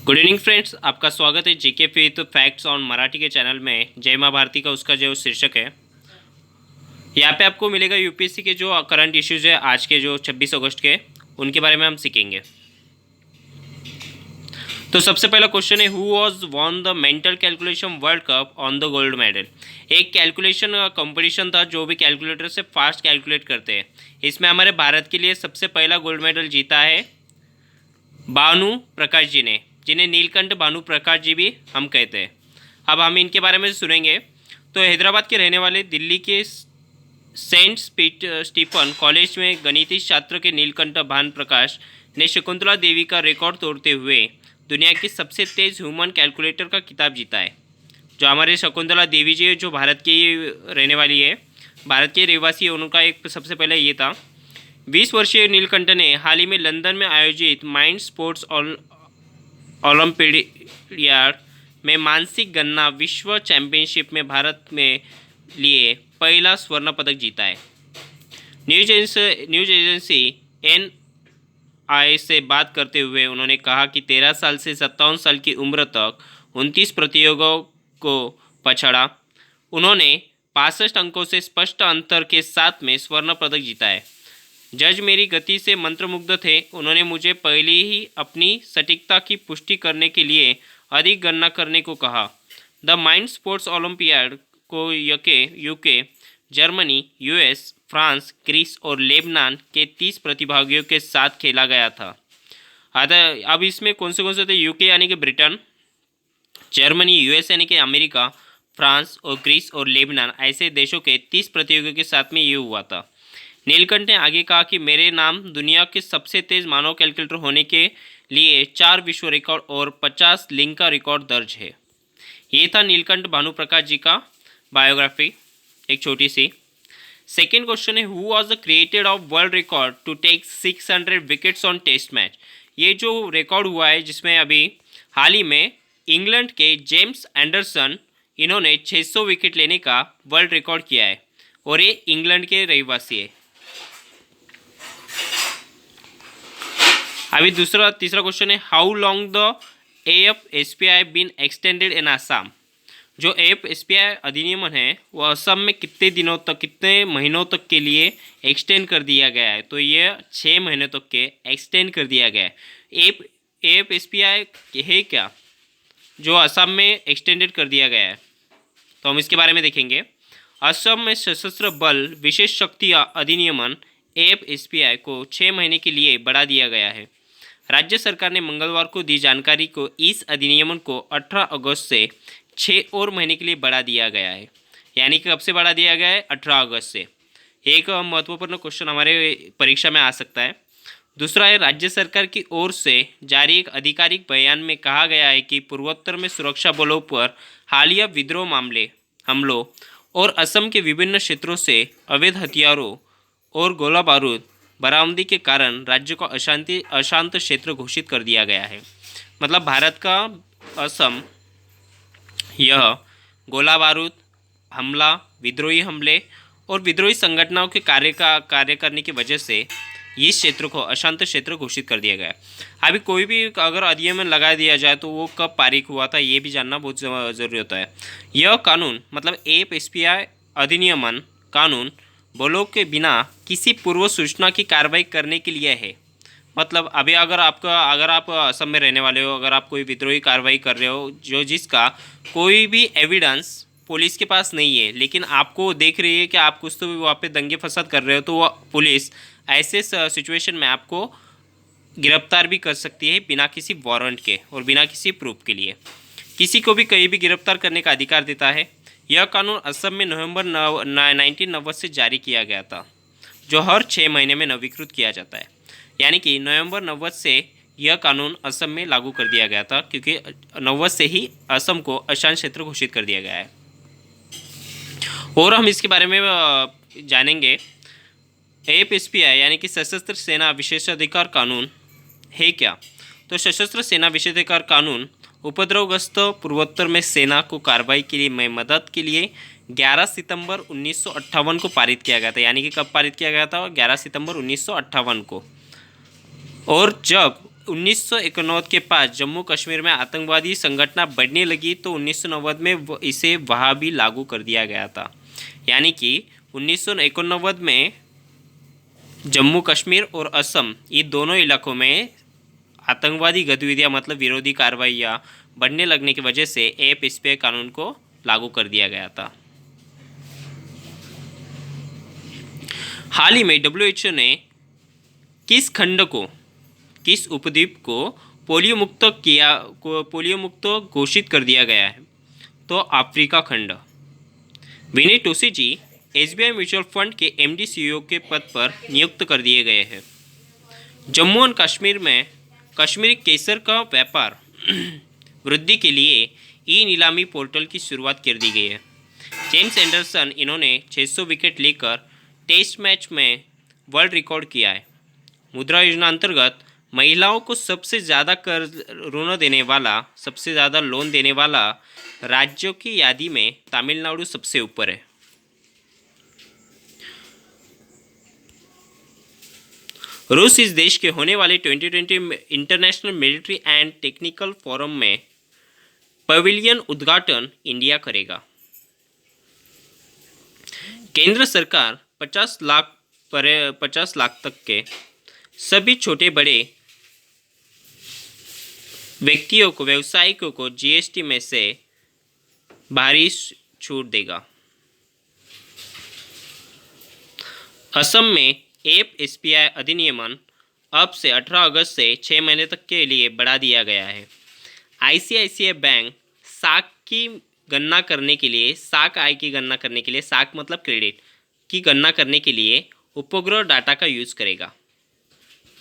Good evening friends, आपका स्वागत है GK with facts on Marathi के चैनल में। जय माँ भारती का उसका जो शीर्षक है, यहाँ पे आपको मिलेगा यूपीएससी के जो करंट इश्यूज है आज के जो 26 अगस्त के, उनके बारे में हम सीखेंगे। तो सबसे पहला क्वेश्चन है, who was won the mental calculation world cup on the gold medal. एक कैलकुलेशन कंपटीशन था जो भी कैलकुलेटर से फास्ट कैलकुलेट करते हैं। इसमें हमारे भारत के लिए सबसे पहला गोल्ड मेडल जीता है भानु प्रकाश जी ने, जिन्हें नीलकंठ भानु प्रकाश जी भी हम कहते हैं। अब हम इनके बारे में सुनेंगे। तो हैदराबाद के रहने वाले दिल्ली के सेंट स्टीफन कॉलेज में गणितीय छात्र के नीलकंठ भानु प्रकाश ने शकुंतला देवी का रिकॉर्ड तोड़ते हुए दुनिया की सबसे तेज़ ह्यूमन कैलकुलेटर का खिताब जीता है। जो हमारे शकुंतला देवी जी है, जो भारत की रहने वाली है, भारत के रहवासी है, उनका एक सबसे पहले ये था। 20 वर्षीय नीलकंठ ने हाल ही में लंदन में आयोजित माइंड स्पोर्ट्स ओलंपियाड में मानसिक गणना विश्व चैंपियनशिप में भारत में लिए पहला स्वर्ण पदक जीता है। न्यूज एजेंसी NI से बात करते हुए उन्होंने कहा कि 13 साल से 57 साल की उम्र तक 29 प्रतियोगियों को पछाड़ा। उन्होंने 65 अंकों से स्पष्ट अंतर के साथ में स्वर्ण पदक जीता है। जज मेरी गति से मंत्रमुग्ध थे। उन्होंने मुझे पहले ही अपनी सटीकता की पुष्टि करने के लिए अधिक गणना करने को कहा। द माइंड स्पोर्ट्स ओलंपियाड को UK, Germany, US, France, Greece और लेबनान के 30 प्रतिभागियों के साथ खेला गया था। अब इसमें कौन से थे? यूके यानी कि ब्रिटेन, जर्मनी, US यानी कि अमेरिका, फ्रांस और ग्रीस और लेबनान ऐसे देशों के 30 प्रतियोगियों के साथ में ये हुआ था। नीलकंठ ने आगे कहा कि मेरे नाम दुनिया के सबसे तेज़ मानव कैलकुलेटर होने के लिए 4 विश्व रिकॉर्ड और 50 लिंक का रिकॉर्ड दर्ज है। ये था नीलकंठ भानु प्रकाश जी का बायोग्राफी, एक छोटी सी। सेकेंड क्वेश्चन है, who was the created of world record to take 600 wickets on test match. ये जो रिकॉर्ड हुआ है, जिसमें अभी हाल ही में इंग्लैंड के जेम्स एंडरसन, इन्होंने 600 विकेट लेने का वर्ल्ड रिकॉर्ड किया है और ये इंग्लैंड के रहवासी है। अभी तीसरा क्वेश्चन है, how long the AFSPI been extended in Assam. जो AFSPI अधिनियम है वो असम में कितने महीनों तक के लिए एक्सटेंड कर दिया गया है? तो ये 6 महीने तक के एक्सटेंड कर दिया गया है। AFSPI है क्या जो असम में एक्सटेंडेड कर दिया गया है? तो हम इसके बारे में देखेंगे। असम में सशस्त्र बल विशेष शक्ति अधिनियमन AFSPI को 6 महीने के लिए बढ़ा दिया गया है। राज्य सरकार ने मंगलवार को दी जानकारी को इस अधिनियमन को 18 अगस्त से 6 और महीने के लिए बढ़ा दिया गया है। यानी कि कब से बढ़ा दिया गया है? 18 अगस्त से। एक महत्वपूर्ण क्वेश्चन हमारे परीक्षा में आ सकता है। दूसरा है, राज्य सरकार की ओर से जारी एक आधिकारिक बयान में कहा गया है कि पूर्वोत्तर में सुरक्षा बलों पर हालिया विद्रोह हमलों और असम के विभिन्न क्षेत्रों से अवैध हथियारों और गोला बारूद बरामदी के कारण राज्य को अशांत क्षेत्र घोषित कर दिया गया है। मतलब भारत का असम यह गोला बारूद हमला, विद्रोही हमले और विद्रोही संगठनों के कार्य करने की वजह से इस क्षेत्र को अशांत क्षेत्र घोषित कर दिया गया है। अभी कोई भी अगर अधिनियम लगा दिया जाए तो वो कब पारित हुआ था, ये भी जानना बहुत ज़रूरी होता है। यह कानून मतलब AFSPI अधिनियमन कानून बलों के बिना किसी पूर्व सूचना की कार्रवाई करने के लिए है। मतलब अभी अगर आप असम में रहने वाले हो, अगर आप कोई विद्रोही कार्रवाई कर रहे हो जिसका कोई भी एविडेंस पुलिस के पास नहीं है, लेकिन आपको देख रही है कि आप कुछ तो वहाँ पे दंगे फसाद कर रहे हो, तो वो पुलिस ऐसे सिचुएशन में आपको गिरफ्तार भी कर सकती है बिना किसी वारंट के और बिना किसी प्रूफ के लिए। किसी को भी कहीं भी गिरफ्तार करने का अधिकार देता है। यह कानून असम में नवंबर 1990 से जारी किया गया था, जो हर 6 महीने में नवीकृत किया जाता है। यानी कि नवंबर 90 से यह कानून असम में लागू कर दिया गया था, क्योंकि 90 से ही असम को अशांत क्षेत्र घोषित कर दिया गया है। और हम इसके बारे में जानेंगे। AFSPI यानी कि सशस्त्र सेना विशेषाधिकार कानून है क्या? तो सशस्त्र सेना विशेषाधिकार कानून उपद्रवग्रस्त पूर्वोत्तर में सेना को कार्रवाई के लिए मदद के लिए 11 सितंबर 1958 को पारित किया गया था। यानी कि कब पारित किया गया था? 11 सितंबर 1958 को। और जब 1989 के पास जम्मू कश्मीर में आतंकवादी संगठन बढ़ने लगी तो 1990 में इसे वहाँ भी लागू कर दिया गया था। यानी कि 1989 में जम्मू कश्मीर और असम ये दोनों इलाकों में आतंकवादी गतिविधियाँ मतलब विरोधी कार्रवाइयाँ बढ़ने लगने की वजह से AFSPI कानून को लागू कर दिया गया था। हाल ही में WHO ने किस खंड को, किस उपद्वीप को पोलियो मुक्त घोषित कर दिया गया है? तो अफ्रीका खंड। विनय टोसी जी SBI म्यूचुअल फंड के MD CEO के पद पर नियुक्त कर दिए गए हैं। जम्मू और कश्मीर में कश्मीरी केसर का व्यापार वृद्धि के लिए नीलामी पोर्टल की शुरुआत कर दी गई है। जेम्स एंडरसन इन्होंने 600 विकेट लेकर टेस्ट मैच में वर्ल्ड रिकॉर्ड किया है। मुद्रा योजना अंतर्गत महिलाओं को सबसे ज़्यादा सबसे ज़्यादा लोन देने वाला राज्यों की यादी में तमिलनाडु सबसे ऊपर है। रूस इस देश के होने वाले 2020 international military and technical forum में पवेलियन उद्घाटन इंडिया करेगा। केंद्र सरकार 50 लाख तक के सभी छोटे बड़े व्यक्तियों को, व्यवसायिकों को GST में से भारी छूट देगा। असम में AFSPI अधिनियमन अब से 18 अगस्त से 6 महीने तक के लिए बढ़ा दिया गया है। ICICI बैंक साख की गणना करने के लिए, साख आय की गणना करने के लिए, साख मतलब क्रेडिट की गणना करने के लिए उपग्रह डाटा का यूज़ करेगा।